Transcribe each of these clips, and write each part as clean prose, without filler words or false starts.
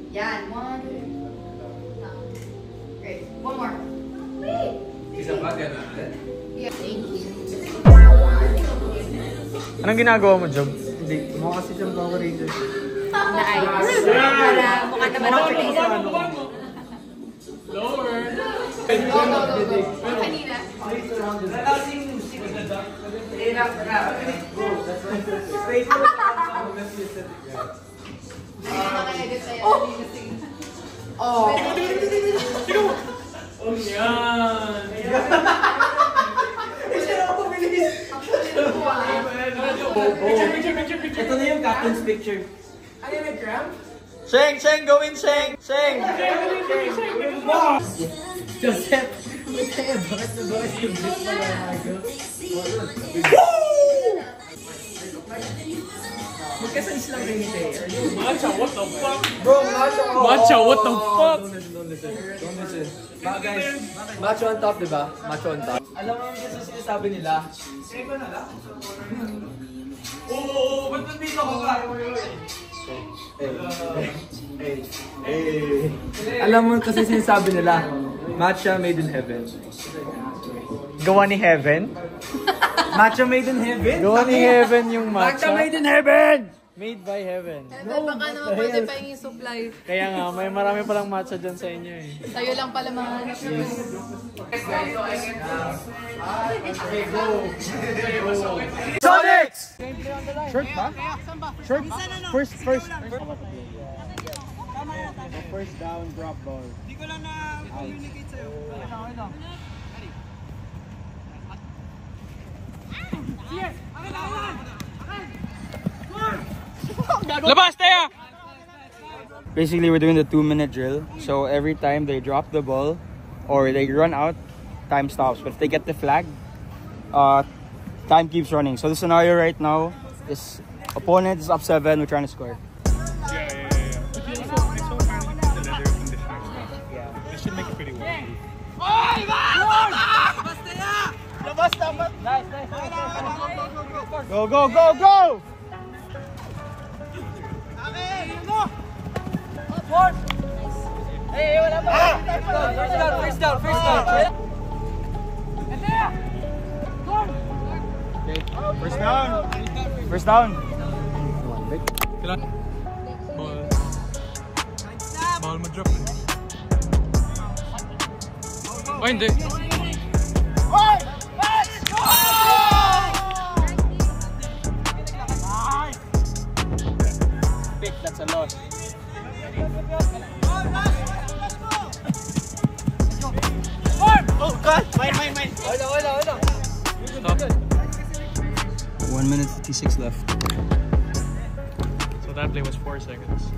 Yan, one. Great. One more. Wait. Isa pa, gano'n. Yeah, thank you. Anong ginagawa mo, Job? Hindi, mukha kasi siyang Power Ranger. Nice. Para mukha naman ako laser. Lower. Go. Kanina. Oh. Oh, yan. Ito na yung captain's picture. Ano yung nag-cramp? Sheng! Go in, Sheng! Joseph! Bakit yung grip mo lang magkasais lang rin ito eh. Matcha, what the fuck? Bro, macho! Matcha, what the fuck? Don't listen. Guys, macho on top, diba? Macho on top. Alam mo yung kasi sinasabi nila? Oo, ba't nandito ako ka? Alam mo kasi sinasabi nila, matcha made in heaven. Gawa ni Heaven? Matcha made in heaven? Gawa ni Heaven yung Matcha matcha. made in heaven! Made by Heaven. Baka naman pwede pa yung supply. Kaya nga, may marami palang matcha dyan sa inyo eh. Sa'yo lang pala mga Sonics! Short ba? Short? First. First down, drop ball. Hindi ko lang na-communicate sa'yo. Labas, Taya! Basically, we're doing the 2-minute drill. So every time they drop the ball or they run out, time stops. But if they get the flag, time keeps running. So the scenario right now is opponent is up 7, we're trying to score. Yeah. But you also apparently the leather conditioner stuff. Yeah. This should make it pretty well. Go! First down. First down. Bawal mag-drop. Oh, hindi. Pick, that's a loss. Oh, God! Mine! Wala. Stop. 1 minute 56 left. So that play was 4 seconds.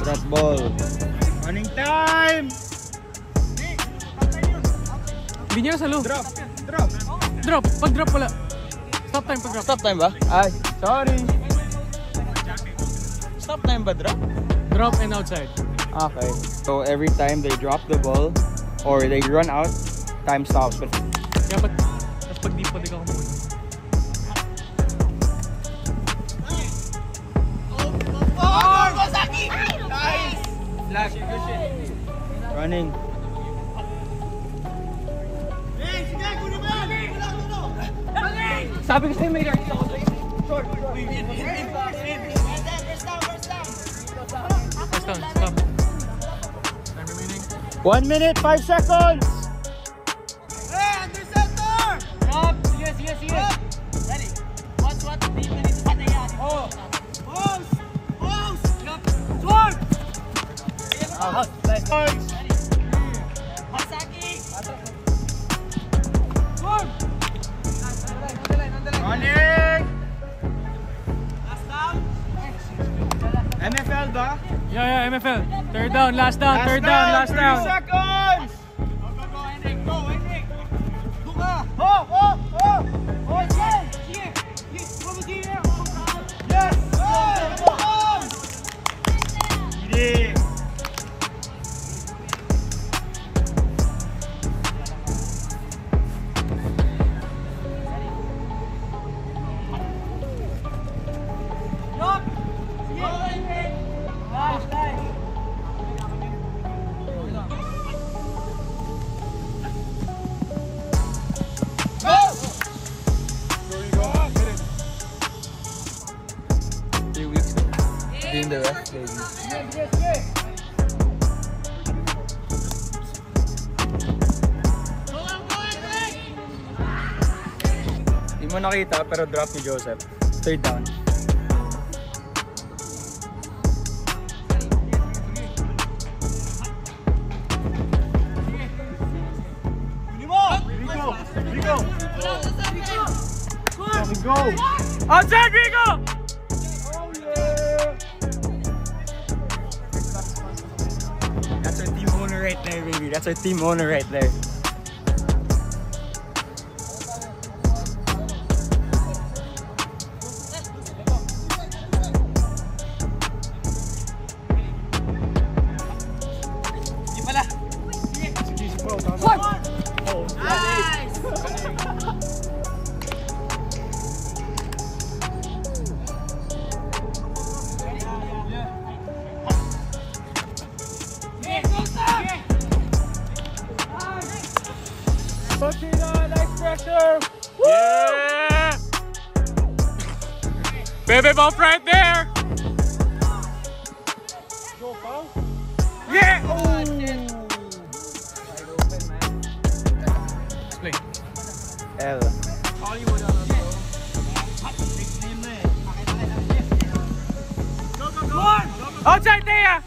Drop ball. Running time! Hindi niya sa low. Drop! Pag-drop wala. Stop time pag-drop. Stop time ba? Ay, sorry. Stop time ba, drop? Drop and outside. Okay. So every time they drop the ball or they run out, time stops. But Kaya tapos pag di pa di ka kumuna. running. Sabi ko sa'yo may yard ako. Short. First down, stop. Time remaining. 1 minute, 5 seconds! Sige. Ready? What? Hindi mo nito patayan. Oh! Pose! Short! Ready? Masaki! Short! Running! Last down? MFL ba? Yeah, MFL. Third down, last down. 30 seconds! Go, Henrik! Doon ka! Sige! Vamos here! Yes! Hindi! mo nakita pero drop ni Joseph. Third down. Go! Outside, Rico! Oh yeah! That's our team owner right there, baby. That's our team owner right there. Nice pressure! Yeah! Baby bump right there! Go, Pao! Yeah! Play. L. Outside, Thea!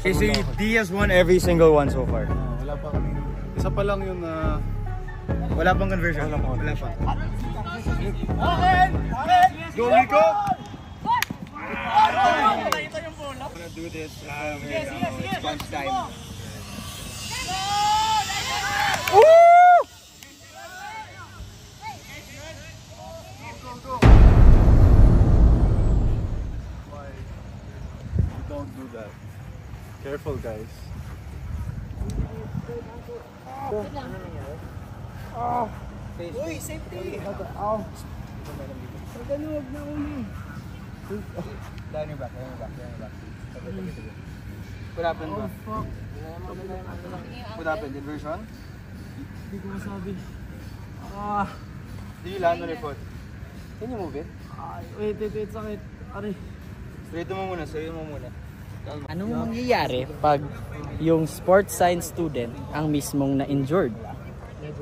Basically, D has won every single one so far. Wala pa kami. Isa pa lang yung Wala pang conversion. Wala pa. Go, Rico! I'm gonna do this. It's lunch time. Don't do that. Careful, guys. Uy, safety! Down your back. What happened ba? What happened? Inversion? Hindi ko masabi. Did you land on your foot? Can you move it? Wait, sakit. Aray. Straight mo muna. Anong mangyayari pag yung sports science student ang mismong na-injured?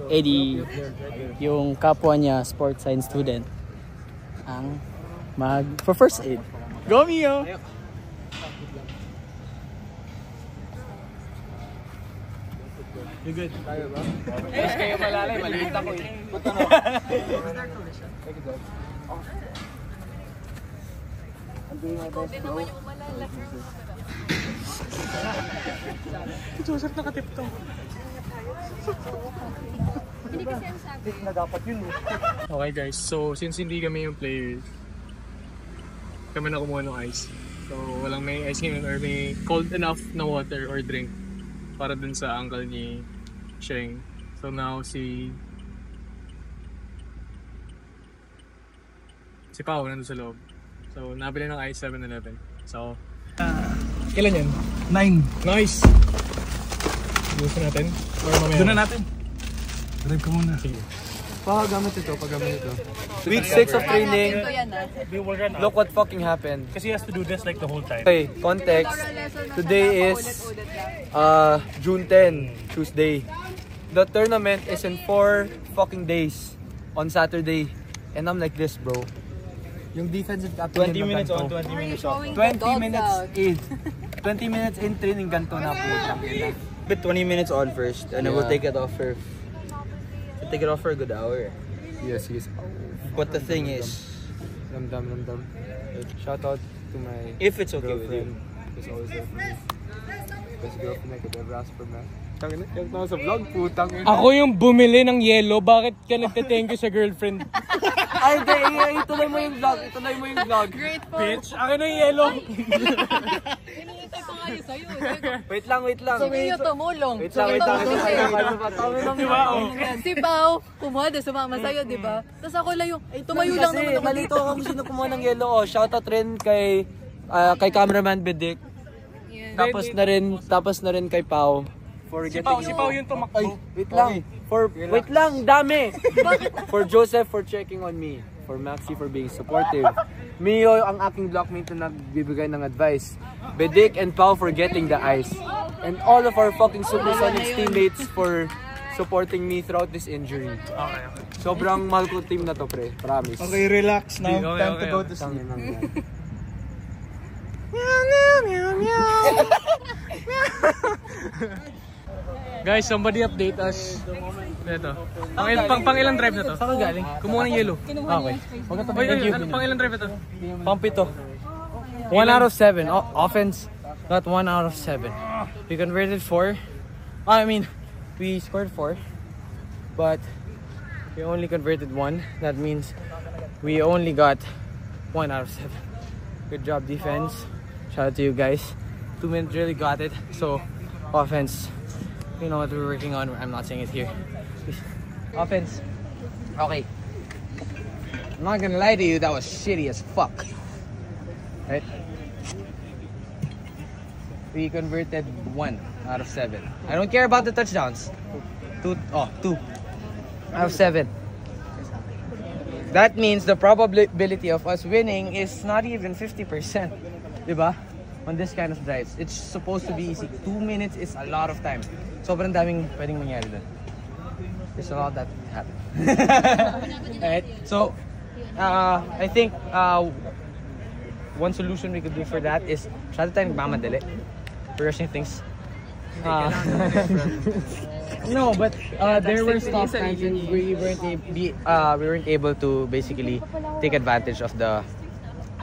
Eh di, yung kapwa niya sports science student ang for first aid. Go Mio! You good? Tayo ba? Mas kayo malalay. Maliit ako eh. Puto na. Joseph nakatipto. Hindi kasi ang sabi. Okay guys, so since hindi kami yung players, kami na kumuha ng ice. So walang may ice ngayon or may cold enough na water or drink para dun sa uncle ni Sheng. So now si Pao nandun sa loob. So nabili ng ice 7-Eleven. So kailan yan? 9. Nice! Gusto natin? Or mamaya? Doon na natin. Drive ka muna. Sige. Paggamit ito. Week 6 of training. We will run out. Look what fucking happened. Because he has to do this like the whole time. Okay, context. Today is June 10, Tuesday. The tournament is in 4 fucking days on Saturday. And I'm like this, bro. Yung defensive captain 20 minutes on, 20 minutes off. 20 minutes in. 20 minutes in training ganito na po. But 20 minutes on first, and then we'll take it off for. We'll take it off for a good hour. Yes. But the thing is, Ramdam. Shout out to my if it's okay with you. girlfriend. Who's always there for me. Best girlfriend I could ever ask for, man. Tangina, yung tao sa vlog, putang ina. Ako yung bumili ng yellow, bakit ka nagte-thank you sa girlfriend? Ay, ituloy mo yung vlog. Bitch, akin na yung yellow. Hinihintay ko nga yun sa'yo. Wait lang. So, kayo tumulong. Wait lang. Diba? Si Pao, kumuha doon, sumama sa'yo, di ba? Tapos ako lang yung, tumayo lang naman ako. Nalito ako kung sino kumuha ng yellow. Shoutout rin kay cameraman Bedik. Tapos na rin kay Pao. For Si getting Pao yung tumakbo. Wait lang, dami. For Joseph for checking on me. For Maxi for being supportive. Mio ang aking blockmate na nagbibigay ng advice. Bedik and Pao for getting the ice. And all of our fucking Supersonics teammates for supporting me throughout this injury. Okay. Sobrang mahal ko team na to, pre. Promise. Okay, relax now. Okay, Time okay, to go okay. to sleep. Guys, somebody update us. Ito. Pang ilang drive na to? Saan ka galing? Kumuha ng yellow. Okay. Oy, pang ilang drive na to? Pampito. 1 out of 7. Offense got 1 out of 7. We converted 4. I mean, we scored 4. But we only converted 1. That means we only got 1 out of 7. Good job, defense. Shout out to you guys. 2 minutes really got it. So, offense, you know what we're working on. I'm not saying it here. Offense. Okay. I'm not gonna lie to you, that was shitty as fuck. Right? We converted 1 out of 7. I don't care about the touchdowns. 2 out of 7. That means the probability of us winning is not even 50%. Diba? On this kind of drives. It's supposed to be easy. 2 minutes is a lot of time. Sobrang daming pwedeng mangyari doon. There's a lot that happened. Alright? So, I think one solution we could do for that is masyado tayo nagmamadali. We're rushing things. No, but there were stop times and we weren't able to basically take advantage of the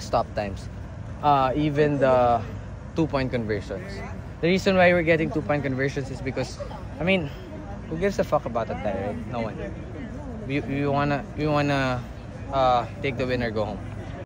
stop times. Even the 2-point conversions. The reason why we're getting 2-point conversions is because, I mean, who gives a fuck about that, right? No one. We wanna take the winner, go home.